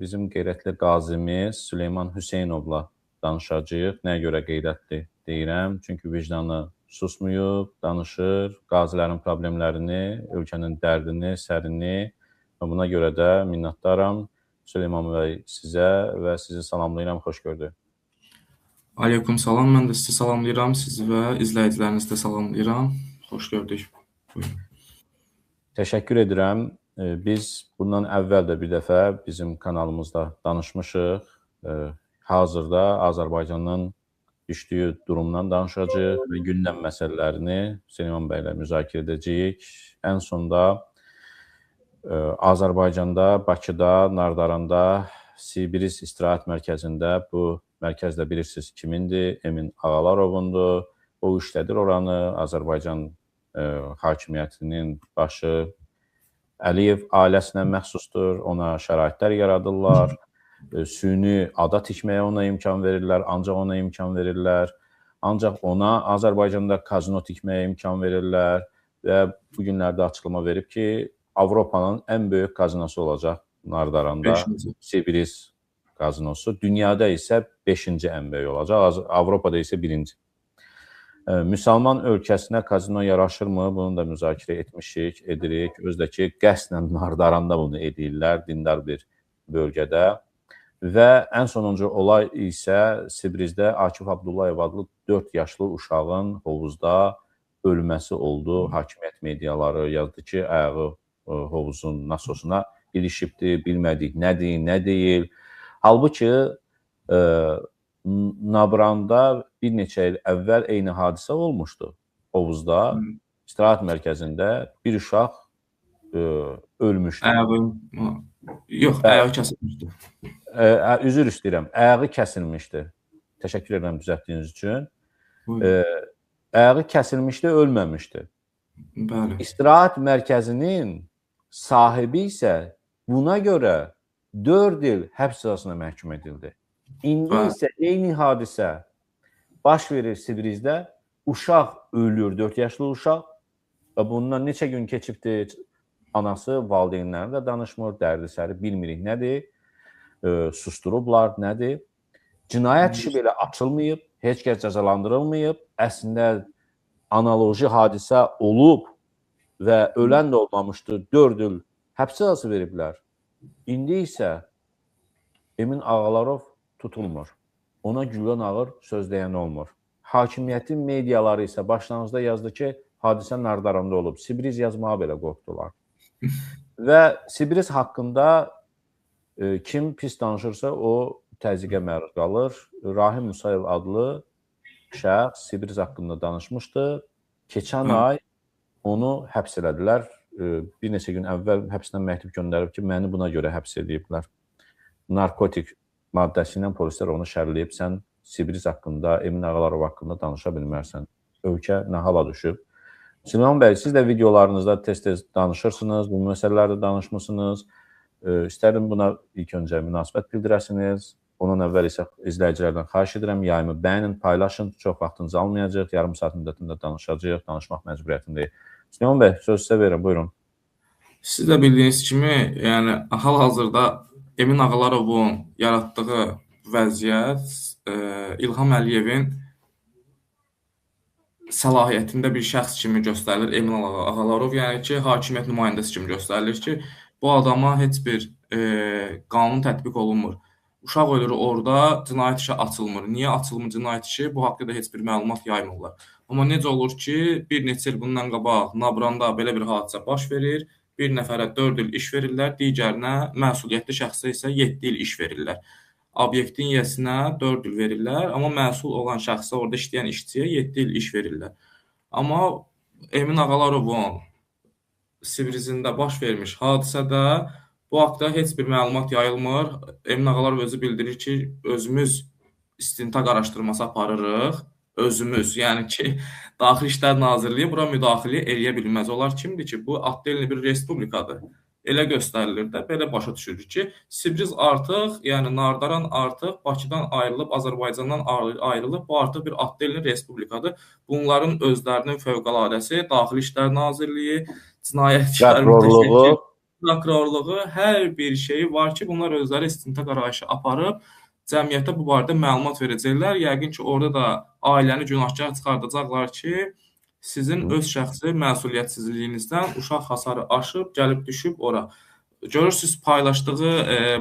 bizim qeyrətli qazimiz Süleyman Hüseynovla danışacağıq. Nəyə görə qeyrətli deyirəm? Çünki vicdanı susmuyub, danışır, qazilərin problemlərini, ölkənin dərdini, sərini və buna görə də minnətdaram Süleyman bəy sizə və sizi salamlayıram, xoş gördük. Aleyküm salam, mən də sizi salamlayıram, sizi və izləyicilərinizi də salamlayıram. Xoş gördük. Buyurun. Təşəkkür edirəm. Biz bundan əvvəl də bir dəfə bizim kanalımızda danışmışıq. Hazırda Azərbaycanın düşdüyü durumdan danışacağıq və gündəm məsələlərini Süleyman bəylə müzakirə edəcəyik. Ən sonda Azərbaycanda, Bakıda, Nardaranda, Sibris İstirahət Mərkəzində, bu mərkəz də bilirsiniz kimindir? Emin Ağalarovundur. O işlədir oranı. Azərbaycan hakimiyyətinin başı Əliyev ailəsinə məxsusdur. Ona şəraitlər yaradırlar. Süni ada tikməyə ona imkan verirlər. Ancaq ona imkan verirlər. Ancaq ona Azərbaycanda kazino tikməyə imkan verirlər. Və bu günlərdə açıqlama verib ki, Avropanın ən böyük kazinosu olacaq Nardaranda. Sibris kazinosu. Dünyada isə 5-ci ən böyük olacaq. Avropada isə 1-ci. Müsəlman ölkəsinə kazino yaraşırmı? Bunu da müzakirə etmişik, edirik. Özdəki qəsdən Nardaranda bunu edirlər, dindar bir bölgədə. Və ən sonuncu olay isə Sibrizdə Akif Abdullayev adlı 4 yaşlı uşağın hovuzda ölməsi oldu. Hakimiyyət mediaları yazdı ki, ayağı hovuzun nasosuna ilişibdir, bilmədik nədir, nə deyil. Halbuki Nabranda bir neçə il əvvəl eyni hadisə olmuşdu. Hovuzda, istirahət mərkəzində bir uşaq ölmüşdü. Yox, ayağı kəsilmişdi. Üzr istəyirəm, ayağı kəsilmişdi. Təşəkkür edirəm düzəltdiyiniz üçün. Ayağı kəsilmişdi, ölməmişdi. Bəli. İstirahət mərkəzinin sahibi isə buna görə 4 il həbs cəzasına məhkum edildi. İndi isə eyni hadisə baş verir Sibrizdə. Uşaq ölür, 4 yaşlı uşaq. Və bundan neçə gün keçibdir, anası, valideynləri də danışmır, dərdi-səri bilmirik nədir. Susturublar, nədir. Cinayət işi belə açılmayıb, heç kəs cəzalandırılmayıb. Əslində analoji hadisə olub və ölən də olmamışdı, 4 il həbs cəzası veriblər. İndi isə Emin Ağalarov tutulmur. Ona gülən ağır söz deyən olmur. Hakimiyyətin mediaları isə başlanğıcda yazdı ki, hadisə Nardaranda olub. Sibris yazmağa belə qorxdular. Və Sibris haqqında kim pis danışırsa o təzyiqə məruz qalır. Rahim Musayev adlı şəxs Sibris haqqında danışmışdı. Keçən ay onu həbs elədilər. Bir neçə gün əvvəl həbsdən məktub göndərib ki, məni buna görə həbs ediblər. Narkotik maddəsi ilə polislər onu şərləyib, sən Sibris haqqında, Emin Ağalarov haqqında danışa bilmərsən. Ölkə nə hala düşüb. Süleyman bəy, siz də videolarınızda tez-tez danışırsınız, bu məsələlərdə danışmışsınız. İstərdim buna ilk öncə münasibət bildirəsiniz. Ondan əvvəl isə izləyicilərdən xahiş edirəm, yayımı bəyənin, paylaşın, çox vaxtınızı almayacaq, yarım saat müddətində danışacaq, danışmaq məcburiyyətindəyik. Süleyman bəy, söz sizə verin, buyurun. Siz də bildiyiniz kimi, yəni hal-hazırda Emin Ağalarovun yaratdığı vəziyyət İlham Əliyevin səlahiyyətində bir şəxs kimi göstərilir. Emin Ağalarov, yəni ki, hakimiyyət nümayəndəsi kimi göstərilir ki, bu adama heç bir qanun tətbiq olunmur. Uşaq ölür orada, cinayət işi açılmır. Niyə açılmır cinayət işi? Bu haqqında heç bir məlumat yaymırlar. Amma necə olur ki, bir neçə il bundan qabaq Nabranda belə bir hadisə baş verir. Bir nəfərə 4 il iş verirlər, digərinə məsuliyyətli şəxsə isə 7 il iş verirlər. Obyektin yəsinə 4 il verirlər, amma məsul olan şəxsə, orada işləyən işçiyə 7 il iş verirlər. Amma Emin Ağalarovun Sibrizində baş vermiş hadisədə bu haqda heç bir məlumat yayılmır. Emin Ağalarov özü bildirir ki, özümüz istintaq araşdırması aparırıq. Özümüz, yəni ki, Daxili İşlər Nazirliyi bura müdaxilə eləyə bilməz. Onlar kimdir ki, bu adlı bir respublikadır. Elə göstərilir də, belə başa düşürük ki, Sibris artıq, yəni Nardaran artıq Bakıdan ayrılıb, Azərbaycandan ayrılıb, bu artıq bir adlı respublikadır. Bunların özlərinin fövqələdəsi, Daxili İşlər Nazirliyi, Cinayət İşləri Prokurorluğu, prokurorluğu hər bir şeyi var ki, bunlar özləri istintaq arayışı aparıb cəmiyyətə bu barədə məlumat verəcəklər. Yəqin ki, orada da ailəni günahkar çıxardacaqlar ki, sizin Hı. öz şəxsi məsuliyyətsizliyinizdən uşaq hasarı aşıb, gəlib düşüb ora. Görürsüz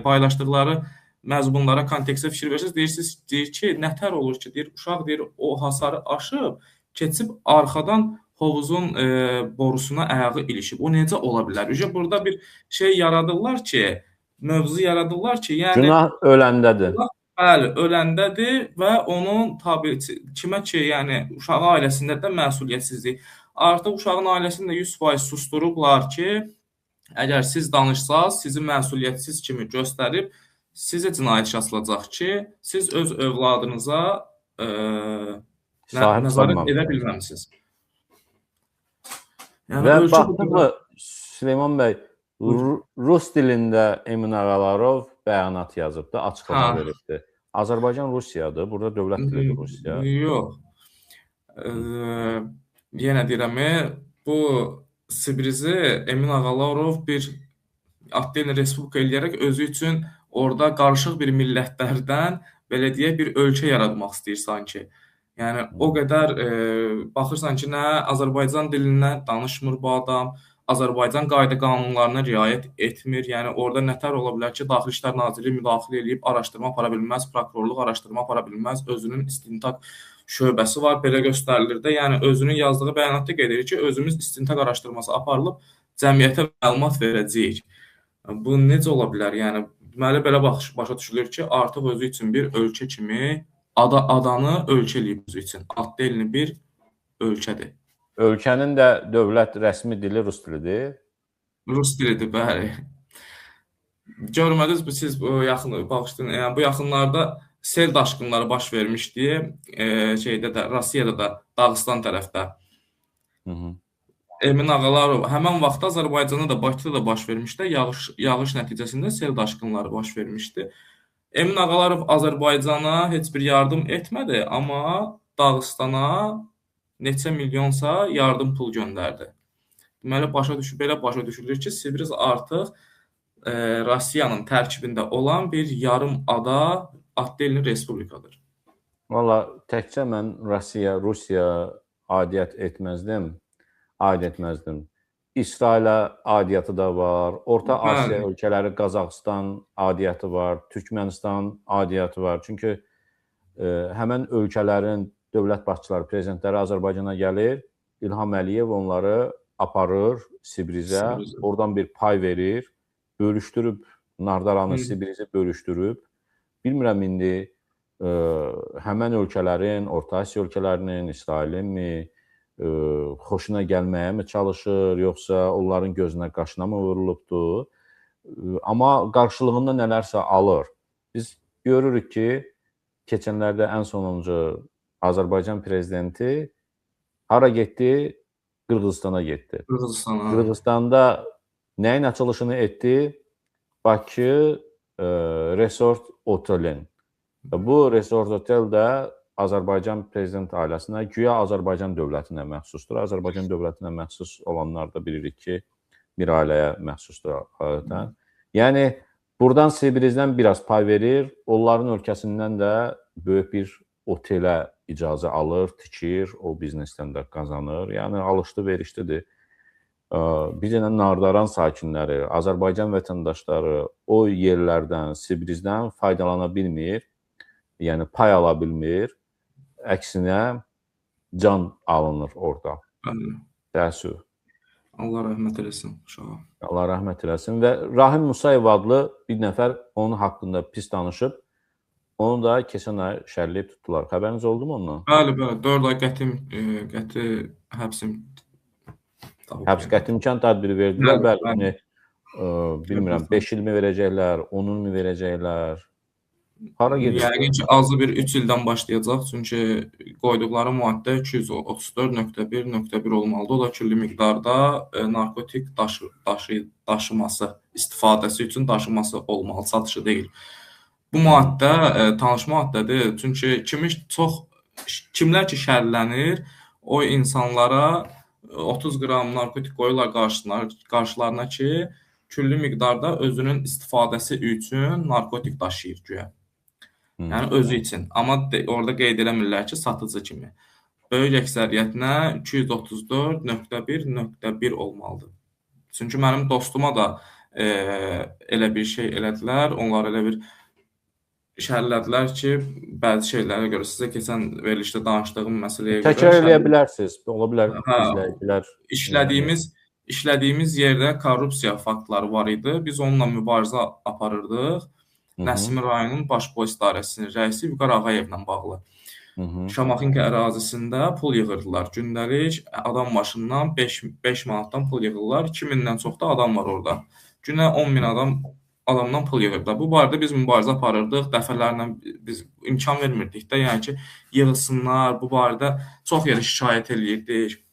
paylaşdıqları məzmunlara, kontekstə fikir verirsiniz, deyir ki, nətər olur ki, deyir uşaq deyir o hasarı aşıb, keçib arxadan hovuzun borusuna ayağı ilişib. O necə ola bilər? Burada bir şey yaradırlar ki, mövzu yaradırlar ki, yəni Günah öləndədir. bəli, öləndədir və onun kimə ki, yəni uşağın ailəsində də məsuliyyətsizlik. Artıq uşağın ailəsini də 100% susturublar ki, əgər siz danışsaz, sizi məsuliyyətsiz kimi göstərib, sizə cinayət işi açılacaq ki, siz öz övladınıza Sahib nəzarət edə çıxmamışsınız. bilməmisiniz. Yəni Və ölkə baxdınmı Süleyman bəy, rus dilində Emin Ağalarov bəyanat yazıbdı, açıqlama veribdi. Azərbaycan Rusiyadır, burada dövlət dilidir Rusiya. Yox. Yenə deyirəm, bu Sibrizi Emin Ağalarov bir Atdel Respublika eləyərək özü üçün orada qarışıq bir millətlərdən belə deyək bir ölkə yaratmaq istəyir sanki. Yəni o qədər baxırsan ki, nə Azərbaycan dilindən danışmır bu adam, Azərbaycan qayda-qanunlarına riayət etmir. Yəni orada nətər ola bilər ki, Daxili İşlər Nazirliyi müdaxilə edib araşdırma apara bilməz, prokurorluq araşdırma apara bilməz, özünün istintaq şöbəsi var, belə göstərilir də. Yəni özünün yazdığı bəyanatda qeyd edir ki, özümüz istintaq araşdırması aparılıb cəmiyyətə məlumat verəcəyik. Bu necə ola bilər? Yəni deməli belə başa düşülür ki, artıq özü üçün bir ölkə kimi adanı ölkə eləyib özü üçün. Adlı elini bir ölkədir. Ölkənin də dövlət rəsmi dili rus dilidir. Rus dilidir, bəli. Görmədiniz siz bu bağışlayın, yəni bu yaxınlarda sel daşqınları baş vermişdi, şeydə də Rusiyada da, Dağıstan tərəfdə. Emin Ağalarov həmin vaxt Azərbaycanda da, Bakıda da baş vermişdi. Yağış nəticəsində sel daşqınları baş vermişdi. Emin Ağalarov Azərbaycana heç bir yardım etmədi, amma Dağıstana neçə milyonsa yardım pul göndərdi. Deməli belə başa düşülür ki, Sibriz artıq Rusiyanın tərkibində olan bir yarım ada Atdelin Respublikadır. Valla təkcə mən Rusiya aidiyyət etməzdim. İsrailə aidiyyatı da var, Orta Asiya ölkələri Qazaxıstan aidiyyatı var, Türkmənistan aidiyyatı var. Çünki həmən ölkələrin dövlət başçıları, prezidentləri Azərbaycana gəlir, İlham Əliyev onları aparır Sibrizə, oradan bir pay verir, bölüşdürüb, Nardaranı, Sibrizi bölüşdürüb. Bilmirəm indi həmən ölkələrin, Orta Asiya ölkələrinin, İsrailinmi, xoşuna gəlməyə mi çalışır, yoxsa onların gözünə, qaşına mı vurulubdur? Amma qarşılığında nələrsə alır. Biz görürük ki, keçənlərdə ən sonuncu Azərbaycan prezidenti hara getdi? Qırğızstana getdi. Qırğızstanda nəyin açılışını etdi? Bakı Resort Otelin. Bu Resort Otel də Azərbaycan prezident ailəsinə, güya Azərbaycan dövlətinə məxsusdur. Azərbaycan dövlətinə məxsus olanlar da bilirik ki, bir ailəyə məxsusdur adətən. Yəni, buradan Sibrizdən biraz pay verir, onların ölkəsindən də böyük bir otelə icazə alır, tikir, o biznesdən də qazanır. Yəni, alışdı, verişlidir. Bir dənə Nardaran sakinləri, Azərbaycan vətəndaşları o yerlərdən, Sibrizdən faydalana bilmir, yəni pay ala bilmir. Əksinə can alınır orada. Təəssüf. Allah rəhmət eləsin uşağa. Allah rəhmət eləsin. Və Rahim Musayev adlı bir nəfər onun haqqında pis danışıb, onu da keçən ay şərləyib tutdular. Xəbəriniz oldu mu ondan? Bəli, 4 ay qəti həbs qəti imkan tədbiri verdilər. Bəli, bilmirəm, 5 il mi verəcəklər, 10 il mi verəcəklər? Hara gedir? Yəqin ki, azı bir 3 ildən başlayacaq, çünki qoyduqları maddə 234.1.1 olmalıdır. O da külli miqdarda narkotik daşıması, istifadəsi üçün daşıması olmalı, satışı deyil. Bu maddə tanış maddədir, çünki kimlər ki şərlənir, o insanlara 30 qram narkotik qoyurlar qarşılarına ki, küllü miqdarda özünün istifadəsi üçün narkotik daşıyır güya. Yəni özü üçün. Amma orada qeyd eləmirlər ki, satıcı kimi. Böyük əksəriyyətinə 234.1.1 olmalıdır. Çünki mənim dostuma da elə bir şey elədilər. Onlar elə bir şərhlədilər ki, bəzi şeylərə görə sizə keçən verilişdə danışdığım məsələyə görə Təkrar eləyə bilərsiniz. Ola bilər hə, izləyicilər işlədiyimiz yerdə korrupsiya faktları var idi. Biz onunla mübarizə aparırdıq. Nəsimi rayonunun baş polis idarəsinin rəisi Vüqar Ağayevlə bağlı. Şamaxınka ərazisində pul yığırdılar. Gündəlik adam başından 5 manatdan pul yığırlar. 2000-dən çox da adam var orada. Günə 10.000 adamdan pul yığırdılar. Bu barədə biz mübarizə aparırdıq. Dəfələrlə biz imkan vermirdik də, yəni ki, yığılsınlar. Bu barədə çox yerə şikayət eləyirdik.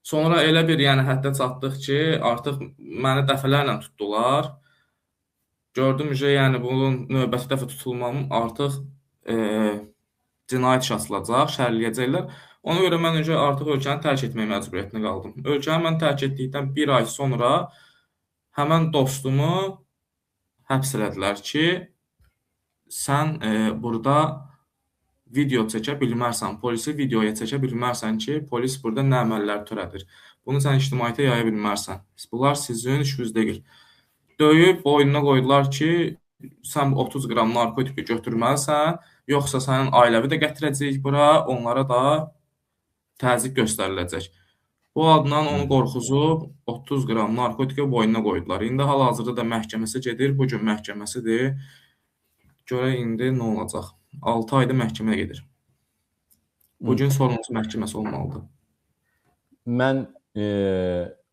Sonra elə bir həddə çatdıq ki, artıq məni dəfələrlə tutdular. Gördüm ki, bunun növbəti dəfə tutulmam artıq cinayət işi açılacaq, şərhləyəcəklər. Ona görə mən artıq ölkəni tərk etmək məcburiyyətində qaldım. Ölkəni mən tərk etdikdən bir ay sonra həmən dostumu həbs elədilər ki, sən burada video çəkə bilmərsən, polisi videoya çəkə bilmərsən ki, polis burada nə əməllər törədir. Bunu sən ictimaiyyətə yaya bilmərsən. Bunlar sizin işiniz deyil. Döyüb boynuna qoydular ki, sən 30 qram narkotiki götürməlisən, yoxsa sənin ailəvi də gətirəcəyik bura, onlara da təzyiq göstəriləcək. Bu adından onu qorxuzub 30 qram narkotika boynuna qoydular. İndi hal-hazırda da məhkəməsi gedir, bugün məhkəməsidir. Görə indi nə olacaq? 6 ayda məhkəməyə gedir. Bugün sonuncu məhkəməsi olmalıdır. Mən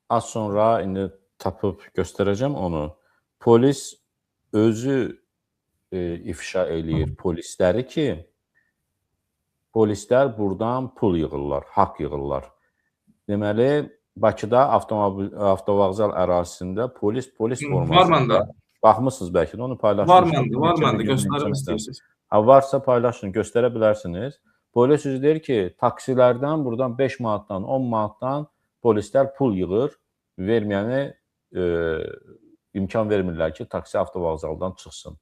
az sonra indi tapıb göstərəcəm onu. Polis özü ifşa eləyir polisləri ki, polislər buradan pul yığırlar, haqq yığırlar. Deməli, Bakıda avtovağzal ərazisində polis formasında baxmısınız bəlkə də, onu paylaşmışsınız. Var məndə, göstərim istəyirsiniz. Varsa paylaşın, göstərə bilərsiniz. Polis üzü deyir ki, taksilərdən buradan 5 manatdan, 10 manatdan polislər pul yığır, verməyəni imkan vermirlər ki, taksi avtovağzaldan çıxsın.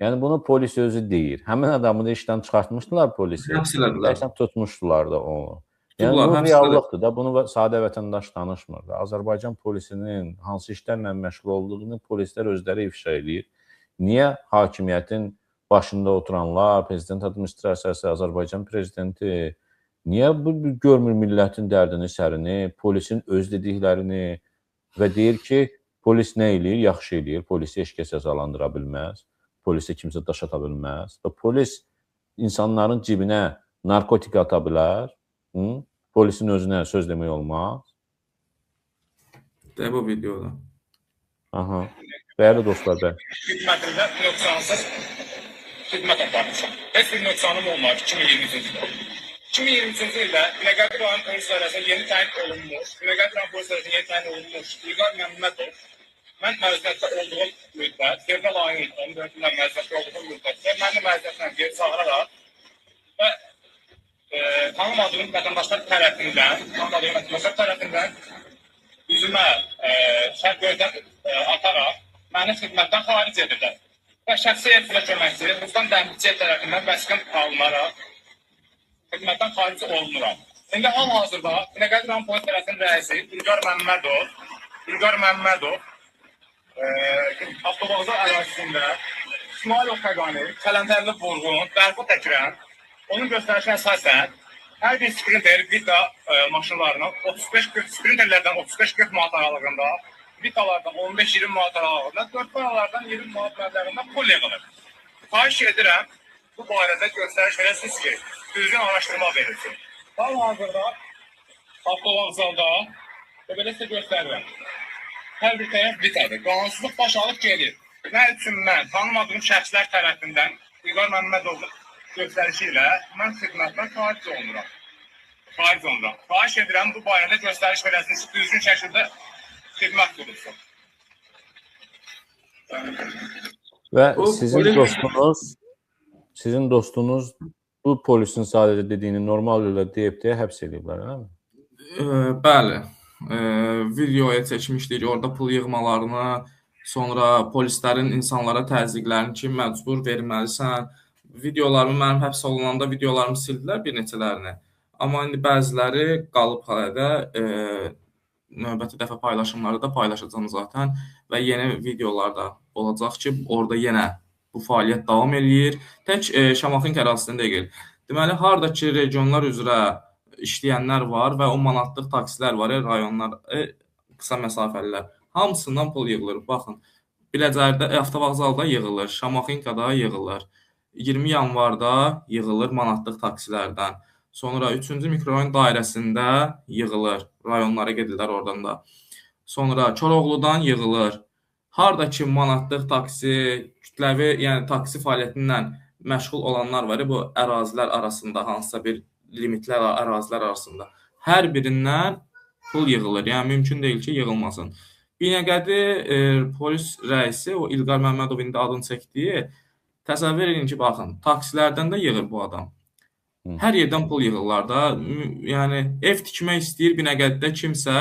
Yəni, bunu polis özü deyir. Həmin adamı da işdən çıxartmışdılar polisi. Həbs elədilər. Tutmuşdular da onu. Yəni, bu reallıqdır da, bunu sadə vətəndaş danışmır. Azərbaycan polisinin hansı işlərlə məşğul olduğunu polislər özləri ifşa edir. Niyə hakimiyyətin başında oturanlar, prezident administrasiyası, Azərbaycan prezidenti, niyə bu görmür millətin dərdini, sərini, polisin öz dediklərini və deyir ki, polis nə eləyir? Yaxşı eləyir. Polisi heç kəs cəzalandıra bilməz. Polisi kimsə daş ata bilməz. Və polis insanların cibinə narkotik ata bilər. Polisin özünə söz demək olmaz. De bu videoda. Aha. Bəli dostlar, bəli. Xidmətində nöqsansız xidmət aparmışam. Heç bir nöqsanım olmadı 2023-cü ildə. 2023-cü ildə Binəqədi rayon polis idarəsinə yeni təyin olunmuş, Binəqədi rayon polis idarəsinə yeni təyin olunmuş İlqar Məmmədov, mən məzuniyyətdə olduğum müddət, yerdə layin idim, dörtündən məzuniyyətdə olduğum müddətdə, məni məzuniyyətlə geri çağıraraq və tanımadığım vətəndaşlar tərəfindən üzümə şərt gözdən ataraq məni xidmətdən xaric edirlər. Və şəxsi yetkili köməkçi Ruslan Dəmirçiyev tərəfindən vəsiqəm alınaraq xidmətdən xaric olunuram. İndi hal-hazırda Binəqədi rayon polis idarəsinin rəisi İlqar Məmmədov avtovağzal ərazisində İsmailov Xəqani, Kələntərli Vurğun, Bərqu Təkirən, onun göstərişinə əsasən hər bir sprinter Vita maşınlarının sprinterlərdən 35-40 manat aralığında, Vitalardan 15-20 manat aralığında, 4 paralardan 20 manat məbləğində pul yığılır. Xahiş edirəm, bu barədə göstəriş verəsiniz ki, düzgün araşdırma verilsin. Hal-hazırda avtovağzalda belə sizə göstərirəm. Hər bir tərəf Vitadır. Qanunsuzluq baş alıb gelir. Nə üçün mən tanımadığım şəxslər tərəfindən İlqar Məmmədovun göstərişi ilə mən xidmətdən xaric olunuram. Xahiş edirəm, bu barədə göstəriş verəsiniz, düzgün şəkildə xidmət qurulsun. Və sizin dostunuz bu polisin sadəcə dediyini normal ilə deyib deyə həbs ediblər, elə mi? Bəli. videoya çəkmişdik, orada pul yığmalarını, sonra polislərin insanlara təzyiqlərini ki, məcbur verməlisən. Videolarımı mənim həbs olunanda videolarımı sildilər bir neçələrini. Amma indi bəziləri qalıb hələdə növbəti dəfə paylaşımları da paylaşacağım zaten və yeni videolar da olacaq ki, orada yenə bu fəaliyyət davam eləyir. Tək Şamaxın ərazisində deyil. Deməli, hardakı regionlar üzrə işləyənlər var və o manatlıq taksilər var, rayonlar, qısa məsafəlilər. Hamısından pul yığılır. Baxın, Biləcərdə avtovağzalda yığılır, Şamaxinkada yığılır. 20 yanvarda yığılır manatlıq taksilərdən. Sonra 3-cü mikrorayon dairəsində yığılır. Rayonlara gedirlər oradan da. Sonra Koroğludan yığılır. Hardakı manatlıq taksi, kütləvi, yəni taksi fəaliyyətindən məşğul olanlar var, bu ərazilər arasında, hansısa bir limitlər ərazilər arasında. Hər birindən pul yığılır. Yəni mümkün deyil ki, yığılmasın. Binəqədi polis rəisi, o İlqar Məmmədov indi adını çəkdiyi, təsəvvür edin ki, baxın, taksilərdən də yığır bu adam. Hər yerdən pul yığırlar da. Yəni ev tikmək istəyir Binəqədidə kimsə,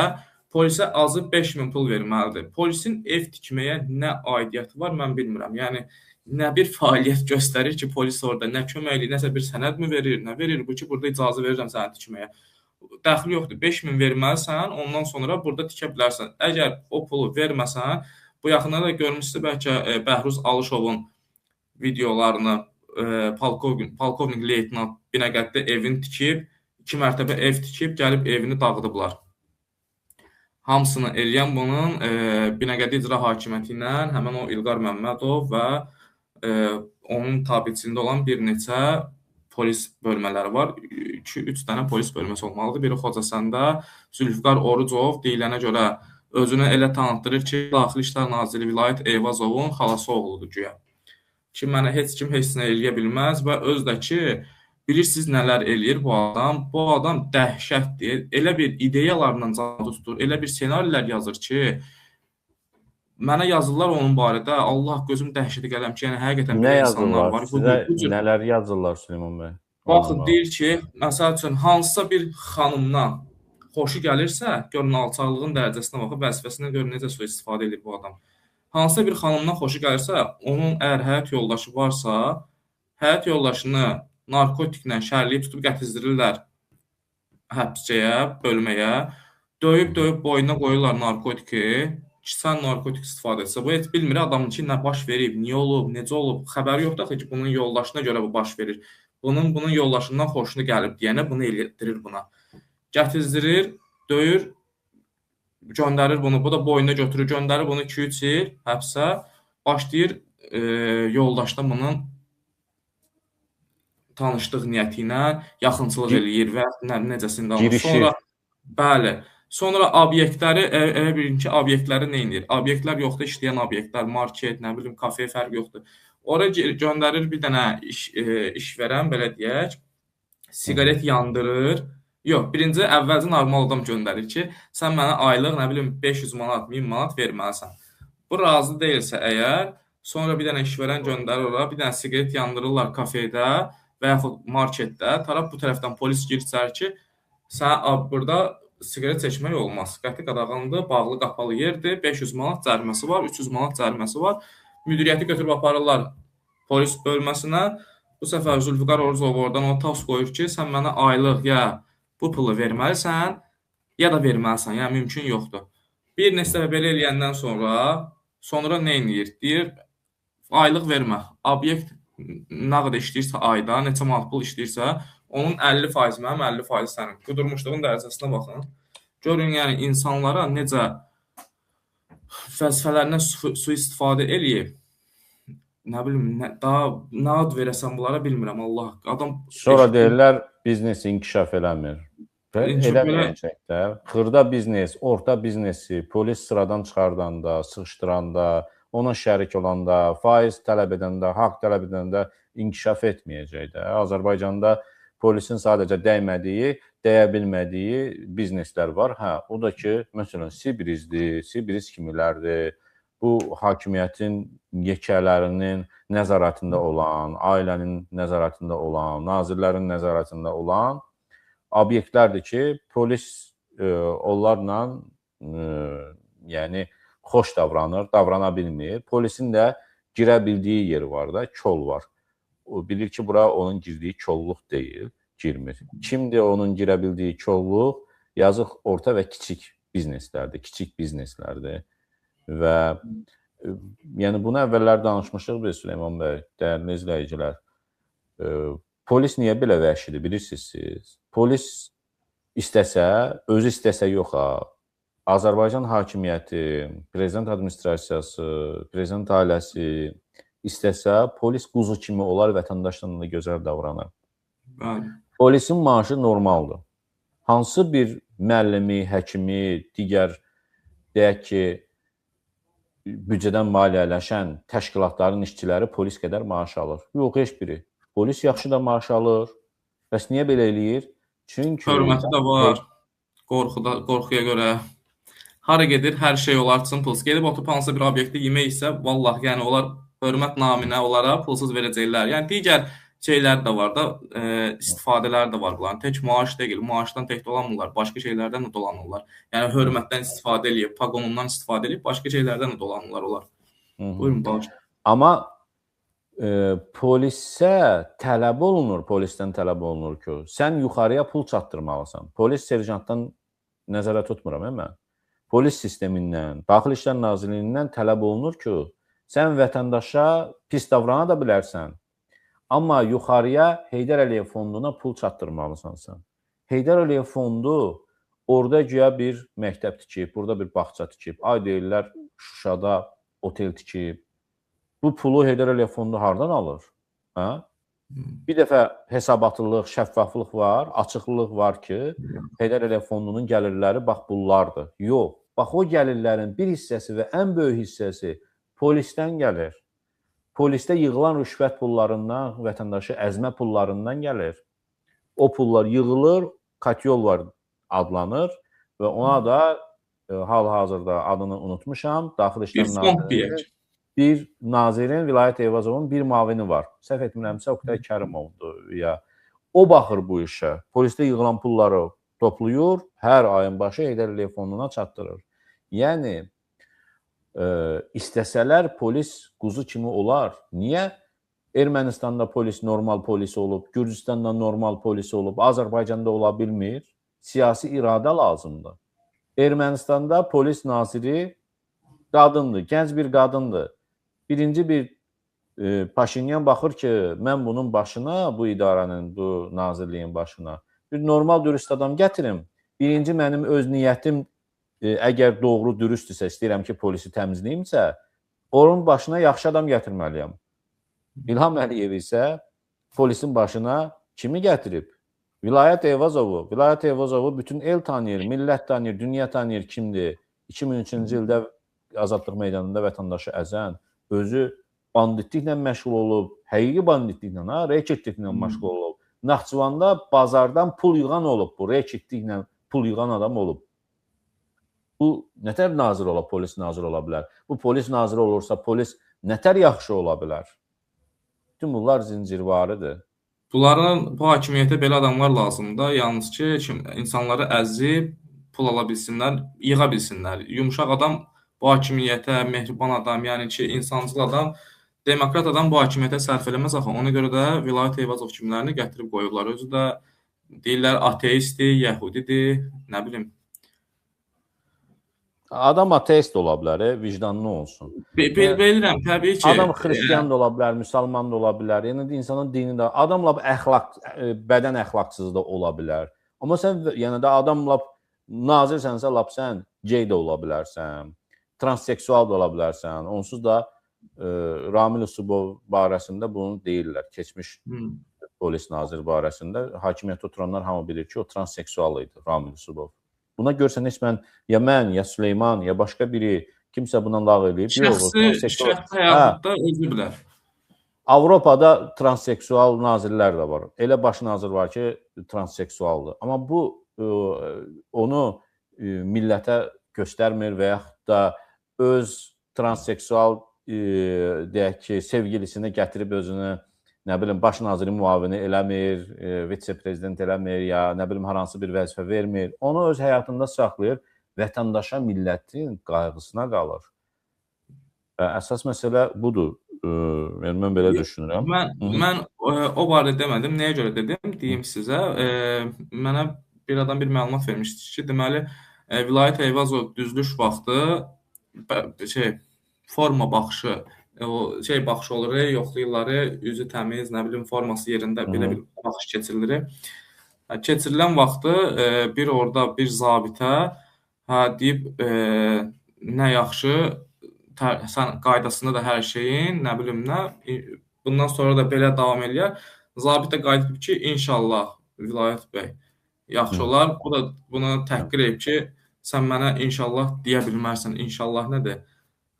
polisə azı 5000 pul verməlidir. Polisin ev tikməyə nə aidiyyəti var, mən bilmirəm. Yəni nə bir fəaliyyət göstərir ki, polis orada nə köməkli, nəsə bir sənəd mi verir, nə verir bu ki, burada icazə verirəm sənə tikməyə. Dəxli yoxdur. 5000 verməlisən, ondan sonra burada tikə bilərsən. Əgər o pulu verməsən, bu yaxınlarda görmüşsünüz bəlkə Bəhruz Alışovun videolarını, polkovnik leytenant Binəqədidə evini tikib, 2 mərtəbə ev tikib, gəlib evini dağıdıblar. Hamısını eləyən bunun Binəqədi İcra Hakimiyyəti ilə həmən o İlqar Məmmədov və onun tabiçiliyində olan bir neçə polis bölmələri var. 2-3 dənə polis bölməsi olmalıdır. Biri Xocəsəndə Zülfüqar Orucov deyilənə görə özünü elə tanıtdırır ki, Daxili İşlər Naziri Vilayət Eyvazovun xalası oğludur güya. Ki, mənə heç kim heç nə eləyə bilməz və özdəki bilirsiniz nələr eləyir bu adam? Bu adam dəhşətdir. Elə bir ideyalarla can tutur, elə bir senarilər yazır ki, mənə yazırlar onun barədə. Allah gözüm dəhşəti qələm ki, yəni həqiqətən Nə bir insanlar yazırlar? var. Sizə nələr yazırlar Süleyman bəy? Baxın, deyir ki, məsəl üçün, hansısa bir xanımdan xoşu gəlirsə, görün alçaqlığın dərəcəsinə baxıb, vəzifəsindən görün necə sui-istifadə edir bu adam. Hansısa bir xanımdan xoşu gəlirsə, onun əgər həyat yoldaşı varsa, həyat yoldaşını narkotiklə şərləyib tutub gətizdirirlər həbsçəyə, bölməyə, döyüb boynuna qoyurlar narkotiki, ki, sən narkotik istifadə etsə, bu heç bilmir adamın ki, nə baş verib, niyə olub, necə olub, xəbəri yoxdur ki, bunun yoldaşına görə bu baş verir. Bunun yoldaşından xoşunu gəlib deyənə bunu elətdirir buna. Gətizdirir, döyür, göndərir bunu, bu da boynuna götürür, göndərir bunu 2-3 il həbsə, başlayır yoldaşla bunun tanışlıq niyyəti ilə yaxınçılıq eləyir və necəsində olur. Sonra, bəli, sonra obyektləri, elə bilin ki, obyektləri nə edir? Obyektlər yoxdur, işləyən obyektlər, market, nə bilim, kafe fərqi yoxdur. Oraya göndərir bir dənə iş verən, belə deyək, siqaret yandırır. Yox, birinci əvvəlcə normal adam göndərir ki, sən mənə aylıq, nə bilim, 500 manat, 1000 manat verməlisən. Bu razı deyilsə əgər, sonra bir dənə işverən göndərir ora, bir dənə siqaret yandırırlar kafedə və yaxud marketdə, taraf bu tərəfdən polis girəcək ki, sən burada siqaret çəkmək olmaz. Qəti qadağandır, bağlı qapalı yerdir, 500 manat cəriməsi var, 300 manat cəriməsi var. Müdiriyyəti götürüb aparırlar polis bölməsinə. Bu səfər Zülfüqar Orucov oradan o tas qoyur ki, sən mənə aylıq ya bu pulu verməlisən, ya da verməlisən, yəni mümkün yoxdur. Bir neçə dəfə belə eləyəndən sonra nə edir? Deyir, aylıq vermə. Obyekt nə qədər işləyirsə ayda, neçə manat pul işləyirsə, onun 50% mənim, 50% sənin. Qudurmuşluğun dərəcəsinə baxın. Görün, yəni insanlara necə vəzifələrindən sui-istifadə eləyib. Nə bilim, nə ad verəsən bunlara bilmirəm, Allah. Adam sonra deyirlər, biznes inkişaf eləmir. Eləməyəcək də. Xırda biznes, orta biznesi polis sıradan çıxardanda, sıxışdıranda, ona şərik olanda, faiz tələb edəndə, haqq tələb edəndə inkişaf etməyəcək də. Azərbaycanda polisin sadəcə dəymədiyi, dəyə bilmədiyi bizneslər var. Hə, o da ki, məsələn, Sibirizdir, Sibiriz kimilərdir. Bu hakimiyyətin yekələrinin nəzarətində olan, ailənin nəzarətində olan, nazirlərin nəzarətində olan obyektlərdir ki, polis onlarla yəni xoş davranır, davrana bilmir. Polisin də girə bildiyi yeri var da, kol var. O bilir ki, bura onun girdiyi kolluq deyil, girmir. Kimdir onun girə bildiyi kolluq? Yazıq orta və kiçik bizneslərdir, və yəni bunu əvvəllər danışmışıq biz Süleyman bəy, dəyərli izləyicilər. Polis niyə belə vəhşidir bilirsiniz siz? Polis istəsə, özü istəsə yox ha. Azərbaycan hakimiyyəti, prezident administrasiyası, prezident ailəsi istəsə, polis quzu kimi olar, vətəndaşlarla da gözəl davranar. Polisin maaşı normaldır. Hansı bir müəllimi, həkimi, digər deyək ki, büdcədən maliyyələşən təşkilatların işçiləri polis qədər maaş alır. Yox, heç biri. Polis yaxşı da maaş alır. Bəs niyə belə eləyir? Çünki hörməti də var. Qorxuya görə. Hara gedir, hər şey olar, pulsuz. Gedib oturub hansısa bir obyektdə yemək isə, vallahi, yəni onlar hörmət naminə onlara pulsuz verəcəklər. Yəni digər şeylər də var da, istifadələr də var bunların. Tək maaş deyil, maaşdan tək dolanmırlar, başqa şeylərdən də dolanırlar. Yəni hörmətdən istifadə eləyib, paqonundan istifadə eləyib, başqa şeylərdən də dolanırlar onlar. Buyurun, bağış. Amma polisə tələb olunur, polisdən tələb olunur ki, sən yuxarıya pul çatdırmalısan. Polis serjantdan nəzərə tutmuram mən. Polis sistemindən, Daxili İşlər Nazirliyindən tələb olunur ki, sən vətəndaşa pis davrana da bilərsən. Amma yuxarıya Heydər Əliyev fonduna pul çatdırmalısan sən. Heydər Əliyev fondu orada güya bir məktəb tikib, burada bir bağça tikib. Ay deyirlər, Şuşada otel tikib. Bu pulu Heydər Əliyev fondu hardan alır? Bir dəfə hesabatlılıq, şəffaflıq var, açıqlıq var ki, Heydər Əliyev fondunun gəlirləri bax bunlardır. Yox, bax o gəlirlərin bir hissəsi və ən böyük hissəsi polisdən gəlir. Polisdə yığılan rüşvət pullarından, vətəndaşı əzmə pullarından gəlir. O pullar yığılır, katyol var adlanır və ona da hal-hazırda adını unutmuşam, Daxili İşlər Nazirliyi bir nazirin, Vilayət Eyvazovun bir mavini var. Səhv etmirəmsə, Oktay Kərimovdur ya. O baxır bu işə. Polisdə yığılan pulları toplayır, hər ayın başı Heydər Əliyev fonduna çatdırır. Yəni, istəsələr polis quzu kimi olar. Niyə Ermənistanda polis normal polis olub, Gürcüstanda normal polis olub, Azərbaycanda ola bilmir? Siyasi iradə lazımdır. Ermənistanda polis naziri qadındır, gənc bir qadındır. Birinci bir Paşinyan baxır ki, mən bunun başına, bu idarənin, bu nazirliyin başına bir normal dürüst adam gətirim. Birinci mənim öz niyyətim əgər doğru, dürüstdürsə, istəyirəm ki, polisi təmizləyimsə, onun başına yaxşı adam gətirməliyəm. İlham Əliyev isə polisin başına kimi gətirib? Vilayət Eyvazovu. Vilayət Eyvazovu bütün el tanıyır, millət tanıyır, dünya tanıyır kimdir. 2003-cü ildə Azadlıq meydanında vətəndaşı əzən, özü banditliklə məşğul olub, həqiqi banditliklə, reketliklə məşğul olub. Naxçıvanda bazardan pul yığan olub, bu reketliklə pul yığan adam olub. Bu nətər nazir ola, polis naziri ola bilər? Bu polis naziri olursa, polis nətər yaxşı ola bilər? Bütün bunlar zincirvarıdır. Bu hakimiyyətə belə adamlar lazımdır. Yalnız ki, insanları əzib, pul ala bilsinlər, yığa bilsinlər. Yumuşaq adam bu hakimiyyətə, mehriban adam, yəni ki, insancıl adam, demokrat adam bu hakimiyyətə sərf eləməz axı. Ona görə də Vilayət Eyvazov kimlərini gətirib qoyublar. Özü də deyirlər ateistdir, yəhudidir, nə bilim. Adam ateist ola bilər, vicdanlı olsun. Bilirəm, təbii ki. Adam xristiyan da ola bilər, müsəlman da ola bilər. Yəni insanın dini də, adamla bədən əxlaqsız da ola bilər. Amma sən yəni də adamla nazirsənsə, lap sən gey də ola bilərsən, transseksual da ola bilərsən. Onsuz da Ramil Usubov barəsində bunu deyirlər. Keçmiş polis naziri barəsində hakimiyyətdə oturanlar hamı bilir ki, o transseksual idi, Ramil Usubov. Buna görsən heç ya mən, ya Süleyman, ya başqa biri kimsə bundan lağ eləyib. Şəxsi həyatda özü bilər. Avropada transseksual nazirlər də var. Elə baş nazir var ki, transseksualdır. Amma bu onu millətə göstərmir və yaxud da öz transseksual deyək ki, sevgilisini gətirib özünü nə bilim, baş nazirin müavini eləmir, vitse-prezident eləmir, ya nə bilim, hər hansı bir vəzifə vermir. Onu öz həyatında saxlayır, vətəndaşa, millətin qayğısına qalır. Əsas məsələ budur. Yəni, mən belə düşünürəm. Mən o barədə demədim. Nəyə görə dedim? Deyim sizə. Mənə bir adam bir məlumat vermişdi ki, deməli, Vilayət Eyvazov düzülüş vaxtı forma baxışı, o baxışı olur, yoxlayırlar, üzü təmiz, nə bilim, forması yerində belə bir baxış keçirilir. Keçirilən vaxtı bir orada bir zabitə deyib, nə yaxşı, sən qaydasında da hər şeyin, nə bilim nə, bundan sonra da belə davam eləyər. Zabit də qayıdıb ki, inşallah Vilayət bəy, yaxşı olar. Bu da buna təhqir edib ki, sən mənə inşallah deyə bilmərsən. İnşallah nədir?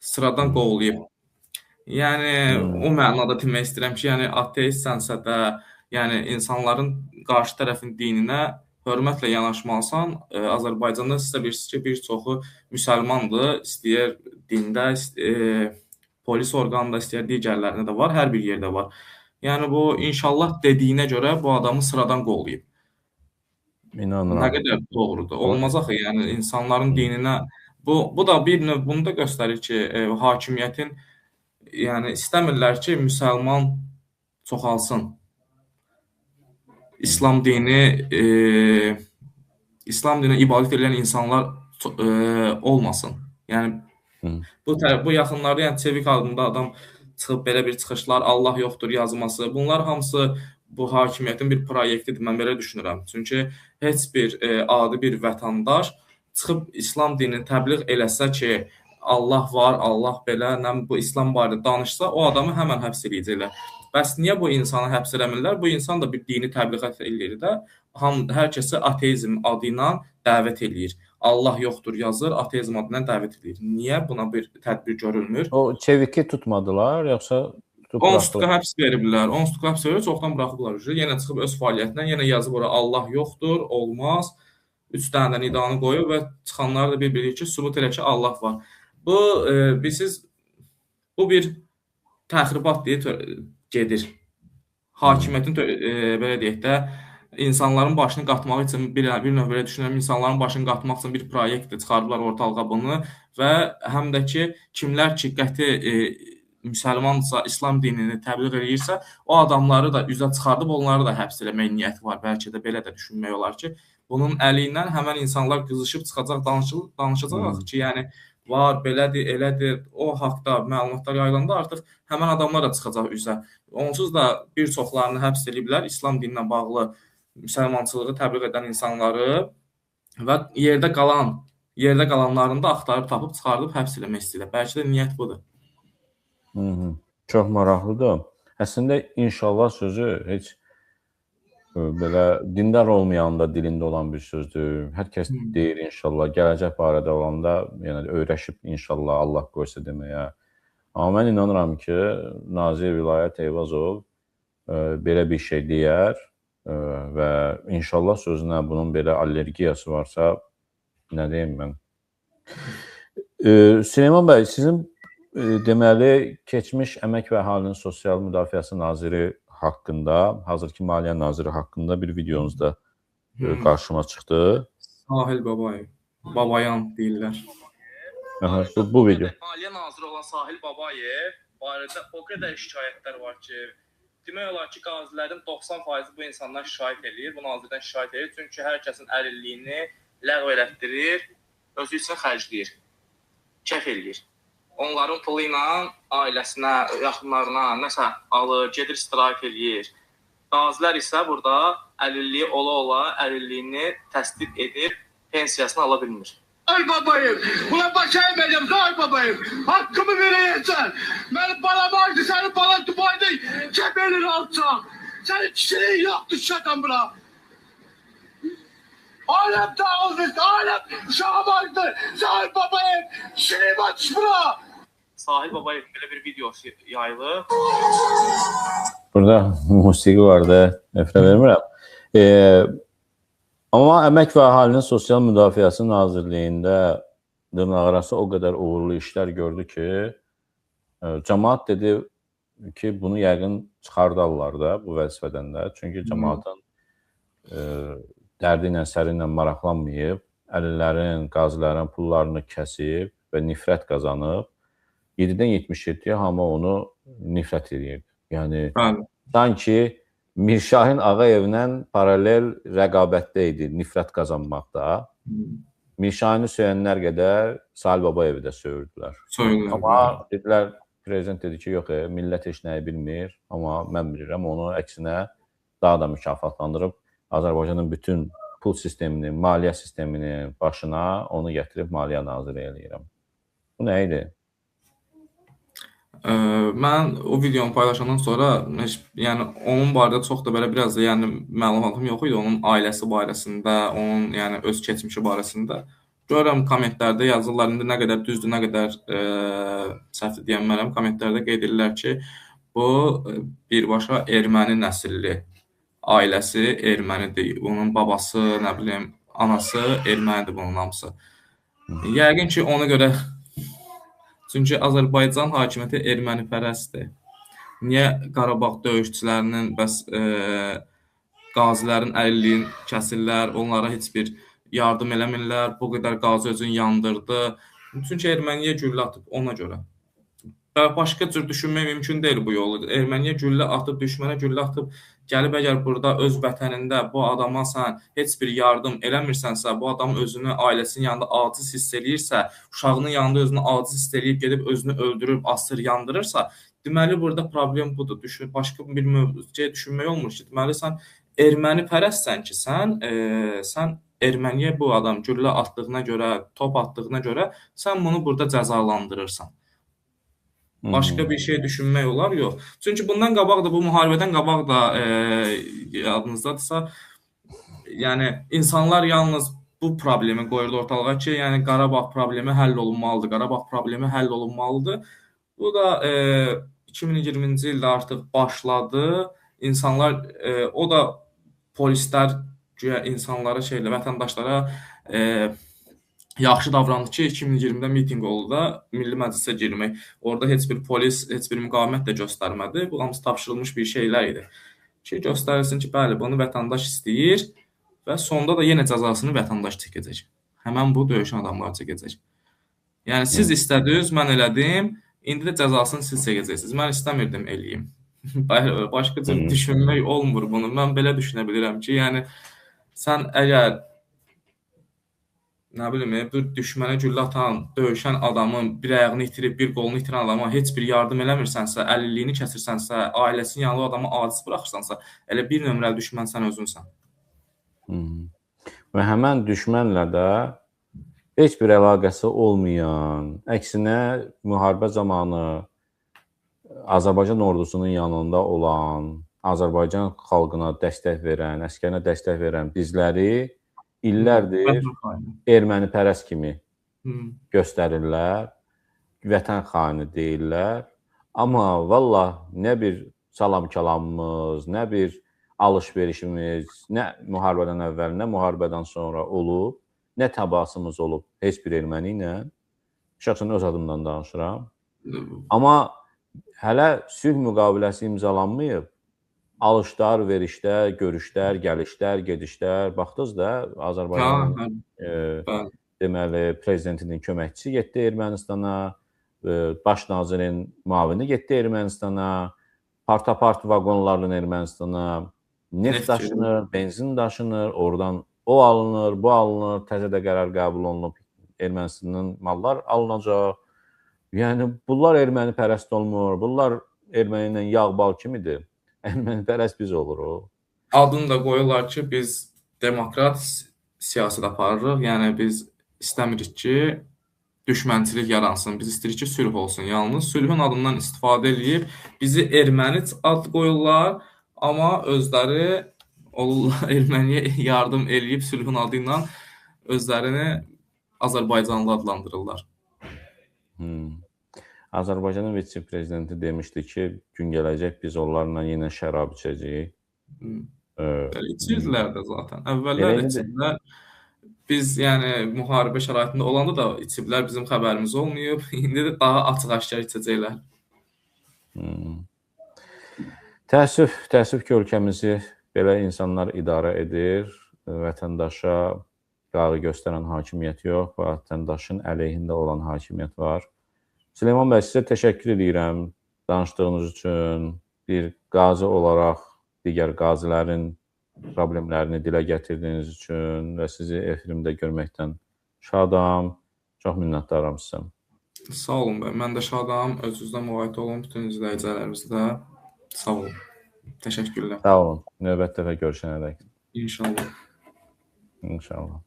Sıradan qovuluyub. Yəni, o mənada demək istəyirəm ki, yəni ateistsənsə də, yəni insanların qarşı tərəfin dininə hörmətlə yanaşmalısan. Azərbaycanda sizə bilirsiniz ki, bir çoxu müsəlmandır, istəyir dində, polis orqanında, istəyir digərlərində də var, hər bir yerdə var. Yəni, bu inşallah dediyinə görə bu adamı sıradan qovlayıb. İnanıram. Nə qədər doğrudur. Olmaz axı, yəni insanların dininə. Bu da bir növ bunu da göstərir ki, hakimiyyətin yəni istəmirlər ki, müsəlman çoxalsın. İslam dini ibadət edən insanlar olmasın. Yəni bu yaxınlarda yəni Çevik adında adam çıxıb belə bir çıxışlar, Allah yoxdur yazması, bunlar hamısı bu hakimiyyətin bir proyektidir, mən belə düşünürəm. Çünki heç bir adi bir vətəndaş çıxıb İslam dinini təbliğ eləsə ki, Allah var, Allah belə, bu İslam barədə danışsa, o adamı həmən həbs edəcəklər. Bəs niyə bu insanı həbs eləmirlər? Bu insan da bir dini təbliğat eləyir də, hər kəsi ateizm adı ilə dəvət eləyir. Allah yoxdur yazır, ateizm adına dəvət eləyir. Niyə buna bir tədbir görülmür? O Çeviki tutmadılar, yoxsa tutub 10 sutka həbs veriblər. 10 sutka həbs verib, çoxdan buraxıblar. Yenə çıxıb öz fəaliyyətindən, yenə yazıb ora Allah yoxdur, olmaz. 3 dənə də nidanı qoyub və çıxanlar da bir-biri ki, sübut elə ki, Allah var. Bu, bilirsiniz, bu bir təxribat deyə gedir. Hakimiyyətin, belə deyək də, insanların başını qatmaq üçün, bir növ belə düşünürəm, insanların başını qatmaq üçün bir proyektdir, çıxardılar ortalığa bunu və həm də ki, kimlər ki, qəti müsəlmandırsa, İslam dinini təbliğ edirsə, o adamları da üzə çıxardıb, onları da həbs eləmək niyyəti var. Bəlkə də belə də düşünmək olar ki, bunun əli ilə həmən insanlar qızışıb çıxacaq, danışacaq ki, yəni, var, belədir, elədir, o haqda məlumatlar yayılanda artıq həmən adamlar da çıxacaq üzə. Onsuz da bir çoxlarını həbs ediblər, İslam dininə bağlı müsəlmançılığı təbliğ edən insanları və yerdə qalanlarını da axtarıb tapıb, çıxardıb həbs eləmək istəyirlər. Bəlkə də niyyət budur. Çox maraqlıdır. Əslində, inşallah sözü heç belə dindar olmayan da dilində olan bir sözdür. Hər kəs deyir inşallah, gələcək barədə olanda yəni öyrəşib inşallah Allah qoysa deməyə. Amma mən inanıram ki, Nazir Vilayət Eyvazov belə bir şey deyər və inşallah sözünə bunun belə allergiyası varsa, nə deyim mən? Süleyman bəy, sizin deməli, keçmiş Əmək və Əhalinin Sosial Müdafiəsi Naziri haqqında, hazırki Maliyyə Naziri haqqında bir videonuzda qarşıma çıxdı. Sahil Babayev, Babayan deyirlər. Bu video. Maliyyə Naziri olan Sahil Babayev barədə o qədər şikayətlər var ki, demək olar ki, qazilərin 90% bu insandan şikayət edir, bu nazirdən şikayət edir. Çünki hər kəsin əlilliyini ləğv elətdirir, özü üçün xərcləyir, kəf eləyir. Onların pulu ilə ailəsinə, yaxınlarına nəsə alır, gedir istirahət eləyir. Qazilər isə burada əlilliyi ola-ola əlilliyini təsdiq edib pensiyasını ala bilmir. Sahil Babayev, buna baş əyməyəm, Sahil Babayev, haqqımı verəyəcən. Mənim balam vardı, sənin balan Dubay'da kəbəlir alacaq. Sənin kişiliyin yoxdur, şədən bura. Aləm dağılır, aləm uşağım vardı, Sahil Babayev, kişiliyin açış bura. Sahil Babayev belə bir video yayılıb. Burada musiqi vardı, nefrə vermirəm. Amma Əmək və Əhalinin Sosial Müdafiəsi Nazirliyində dırnaqarası o qədər uğurlu işlər gördü ki, cəmaət dedi, ki, bunu yəqin çıxardarlar da bu vəzifədən də. Çünki cəmaatın dərdi ilə, səri ilə maraqlanmayıb, əlillərin, qazilərin pullarını kəsib və nifrət qazanıb, 7-dən 77-yə hamı onu nifrət edir. Yəni, sanki Mirşahin Ağayevlə paralel rəqabətdə idi nifrət qazanmaqda. Mirşahini söyənlər qədər Salih Babayevi də söyürdülər. Amma dedilər, prezident dedi ki, yox, millət heç nəyi bilmir, amma mən bilirəm, onu əksinə daha da mükafatlandırıb Azərbaycanın bütün pul sistemini, maliyyə sisteminin başına onu gətirib maliyyə naziri eləyirəm. Bu nə idi? Mən o videonu paylaşandan sonra, yəni onun barədə çox da belə biraz da yəni məlumatım yox idi, onun ailəsi barəsində, onun yəni öz keçmişi barəsində. Görürəm kommentlərdə yazırlar, indi nə qədər düzdür, nə qədər səhvdir deyənmərəm, kommentlərdə qeyd edirlər ki, bu birbaşa erməni nəsilli, ailəsi ermənidir, onun babası, nə bilim, anası ermənidir bunun hamısı. Yəqin ki, ona görə çünki Azərbaycan hakimiyyəti ermənipərəstdir. Niyə Qarabağ döyüşçülərinin, bəs qazilərin əlilliyin kəsirlər, onlara heç bir yardım eləmirlər, bu qədər qazi özünü yandırdı. Çünki erməniyə güllə atıb ona görə. Başqa cür düşünmək mümkün deyil bu yolu. Erməniyə güllə atıb, düşmənə güllə atıb, gəlib əgər burada öz vətənində bu adama sən heç bir yardım eləmirsənsə, bu adam özünü ailəsinin yanında aciz hiss eləyirsə, uşağının yanında özünü aciz hiss eləyib, gedib özünü öldürüb, asır, yandırırsa, deməli burada problem budur. Başqa bir mövzuya düşünmək olmur ki, deməli sən erməni pərəstsən ki, sən Erməniyə bu adam güllə atdığına görə, top atdığına görə sən bunu burada cəzalandırırsan. Başqa bir şey düşünmək olar, yox. Çünki bundan qabaq da, bu müharibədən qabaq da yadınızdadırsa, yəni insanlar yalnız bu problemi qoyurdu ortalığa ki, yəni Qarabağ problemi həll olunmalıdır, Qarabağ problemi həll olunmalıdır. Bu da 2020-ci ildə artıq başladı. İnsanlar, o da polislər güya insanlara, vətəndaşlara yaxşı davrandı ki, 2020-də mitinq oldu da Milli Məclisə girmək. Orada heç bir polis, heç bir müqavimət də göstərmədi. Bu hamısı tapşırılmış bir şeylər idi. Ki, göstərilsin ki, bəli, bunu vətəndaş istəyir və sonda da yenə cəzasını vətəndaş çəkəcək. Həmən bu döyüşən adamlar çəkəcək. Yəni, siz istədiniz, mən elədim, indi də cəzasını siz çəkəcəksiniz. Mən istəmirdim eləyim. Başqa cür düşünmək olmur bunu. Mən belə düşünə bilirəm ki, yəni, sən əgər nə bilim, bir düşmənə güllə atan, döyüşən adamın bir ayağını itirib, bir qolunu itirən adama heç bir yardım eləmirsənsə, əlilliyini kəsirsənsə, ailəsinin yanında o adamı aciz buraxırsansa, elə bir nömrəli düşmən sən özünsən. Və həmən düşmənlə də heç bir əlaqəsi olmayan, əksinə müharibə zamanı Azərbaycan ordusunun yanında olan, Azərbaycan xalqına dəstək verən, əskərinə dəstək verən bizləri illərdir ermənipərəst kimi göstərirlər, vətən xaini deyirlər. Amma vallah nə bir salam-kəlamımız, nə bir alış-verişimiz, nə müharibədən əvvəl, nə müharibədən sonra olub, nə təbaasımız olub heç bir erməni ilə. Şəxsən öz adımdan danışıram. Amma hələ sülh müqaviləsi imzalanmayıb. Alışlar, verişlər, görüşlər, gəlişlər, gedişlər. Baxdınız da Azərbaycanın deməli prezidentinin köməkçisi getdi Ermənistana, baş nazirin müavini getdi Ermənistana, partapart vaqonlarla Ermənistana neft daşınır, benzin daşınır, oradan o alınır, bu alınır, təzədə qərar qəbul olunub, Ermənistanın mallar alınacaq. Yəni bunlar erməni pərəst olmur, bunlar erməni ilə yağ bal kimidir. Ermənipərəst biz oluruq. Adını da qoyurlar ki, biz demokrat siyasət aparırıq. Yəni biz istəmirik ki, düşmənçilik yaransın. Biz istəyirik ki, sülh olsun. Yalnız sülhün adından istifadə edib bizi erməni ad qoyurlar, amma özləri olurlar erməniyə yardım eləyib sülhün adı ilə özlərini Azərbaycanlı adlandırırlar. Azərbaycanın vitse-prezidenti demişdi ki, gün gələcək biz onlarla yenə şərab içəcəyik. İçirdilər də zaten. Əvvəllər də içirdilər. Biz yəni müharibə şəraitində olanda da içiblər, bizim xəbərimiz olmayıb. İndi də daha açıq-aşkar içəcəklər. Təəssüf ki, ölkəmizi belə insanlar idarə edir. Vətəndaşa qağı göstərən hakimiyyət yox, vətəndaşın əleyhində olan hakimiyyət var. Süleyman bəy, sizə təşəkkür edirəm danışdığınız üçün. Bir qazi olaraq digər qazilərin problemlərini dilə gətirdiyiniz üçün və sizi efrimdə görməkdən şadam. Çox minnətdaram sizə. Sağ olun bəy. Mən də şadam. Özünüzdə müvəffəq olun. Bütün izləyicilərimiz də sağ olun. Təşəkkürlər. Sağ olun. Növbəti dəfə görüşənədək. İnşallah. İnşallah.